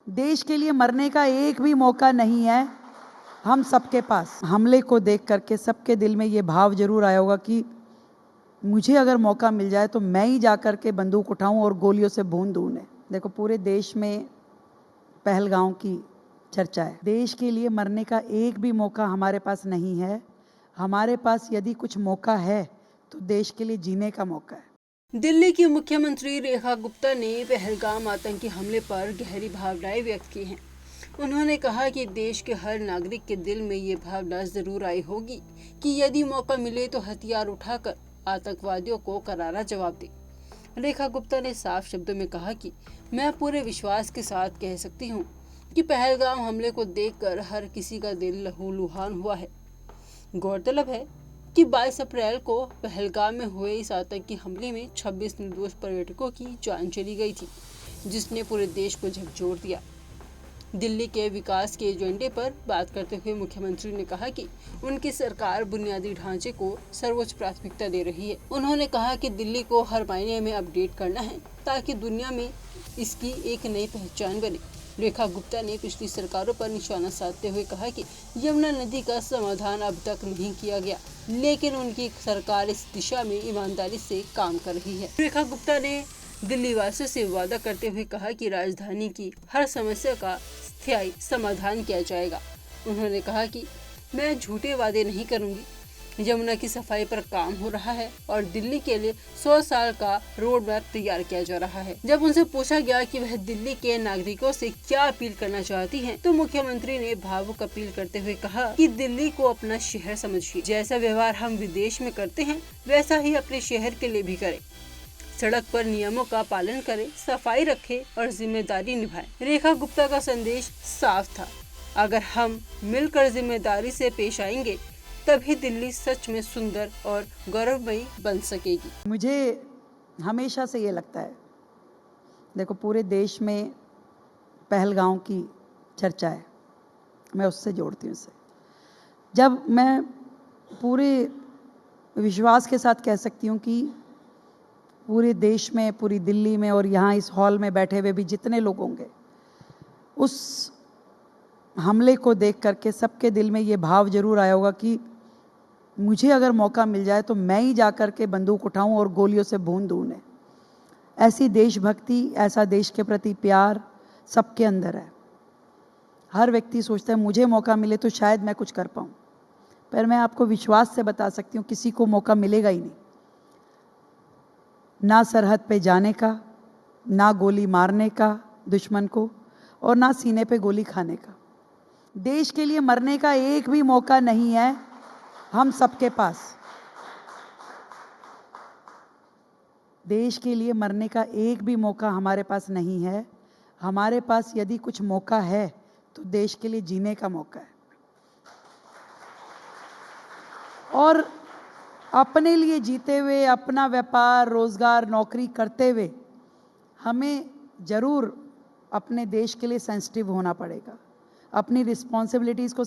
देश के लिए मरने का एक भी मौका नहीं है हम सबके पास। हमले को देख करके सबके दिल में ये भाव जरूर आया होगा कि मुझे अगर मौका मिल जाए तो मैं ही जाकर के बंदूक उठाऊं और गोलियों से भून दूं उन्हें। देखो, पूरे देश में पहलगाम की चर्चा है। देश के लिए मरने का एक भी मौका हमारे पास नहीं है। हमारे पास यदि कुछ मौका है तो देश के लिए जीने का मौका है। दिल्ली की मुख्यमंत्री रेखा गुप्ता ने पहलगाम आतंकी हमले पर गहरी भावनाएं व्यक्त की हैं। उन्होंने कहा कि देश के हर नागरिक के दिल में ये भावना जरूर आई होगी कि यदि मौका मिले तो हथियार उठाकर आतंकवादियों को करारा जवाब दे। रेखा गुप्ता ने साफ शब्दों में कहा कि मैं पूरे विश्वास के साथ कह सकती हूँ कि पहलगाम हमले को देखकर हर किसी का दिल लहूलुहान हुआ है। गौरतलब है कि 22 अप्रैल को पहलगाम में हुए इस आतंकी हमले में 26 निर्दोष पर्यटकों की जान चली गई थी, जिसने पूरे देश को झकझोर दिया। दिल्ली के विकास के एजेंडे पर बात करते हुए मुख्यमंत्री ने कहा कि उनकी सरकार बुनियादी ढांचे को सर्वोच्च प्राथमिकता दे रही है। उन्होंने कहा कि दिल्ली को हर महीने में अपडेट करना है ताकि दुनिया में इसकी एक नई पहचान बने। रेखा गुप्ता ने पिछली सरकारों पर निशाना साधते हुए कहा कि यमुना नदी का समाधान अब तक नहीं किया गया, लेकिन उनकी सरकार इस दिशा में ईमानदारी से काम कर रही है। रेखा गुप्ता ने दिल्ली वासियों से वादा करते हुए कहा कि राजधानी की हर समस्या का स्थायी समाधान किया जाएगा। उन्होंने कहा कि मैं झूठे वादे नहीं करूंगी। यमुना की सफाई पर काम हो रहा है और दिल्ली के लिए 100 साल का रोड मैप तैयार किया जा रहा है। जब उनसे पूछा गया कि वह दिल्ली के नागरिकों से क्या अपील करना चाहती हैं, तो मुख्यमंत्री ने भावुक अपील करते हुए कहा कि दिल्ली को अपना शहर समझिए। जैसा व्यवहार हम विदेश में करते हैं वैसा ही अपने शहर के लिए भी करें। सड़क पर नियमों का पालन करें, सफाई रखें और जिम्मेदारी निभाएं। रेखा गुप्ता का संदेश साफ था, अगर हम मिलकर जिम्मेदारी से पेश आएंगे तभी दिल्ली सच में सुंदर और गौरवमयी बन सकेगी। मुझे हमेशा से ये लगता है, देखो, पूरे देश में पहलगाम की चर्चा है, मैं उससे जोड़ती हूँ इसे। जब मैं पूरे विश्वास के साथ कह सकती हूँ कि पूरे देश में, पूरी दिल्ली में और यहाँ इस हॉल में बैठे हुए भी जितने लोग होंगे, उस हमले को देख करके सबके दिल में ये भाव जरूर आया होगा कि मुझे अगर मौका मिल जाए तो मैं ही जाकर के बंदूक उठाऊं और गोलियों से भून दूं उन्हें। ऐसी देशभक्ति, ऐसा देश के प्रति प्यार सबके अंदर है। हर व्यक्ति सोचता है मुझे मौका मिले तो शायद मैं कुछ कर पाऊं, पर मैं आपको विश्वास से बता सकती हूँ किसी को मौका मिलेगा ही नहीं, ना सरहद पे जाने का, ना गोली मारने का दुश्मन को, और ना सीने पे गोली खाने का। देश के लिए मरने का एक भी मौका नहीं है हम सबके पास। देश के लिए मरने का एक भी मौका हमारे पास नहीं है। हमारे पास यदि कुछ मौका है तो देश के लिए जीने का मौका है। और अपने लिए जीते हुए, अपना व्यापार, रोजगार, नौकरी करते हुए हमें जरूर अपने देश के लिए सेंसिटिव होना पड़ेगा। अपनी रिस्पॉन्सिबिलिटीज को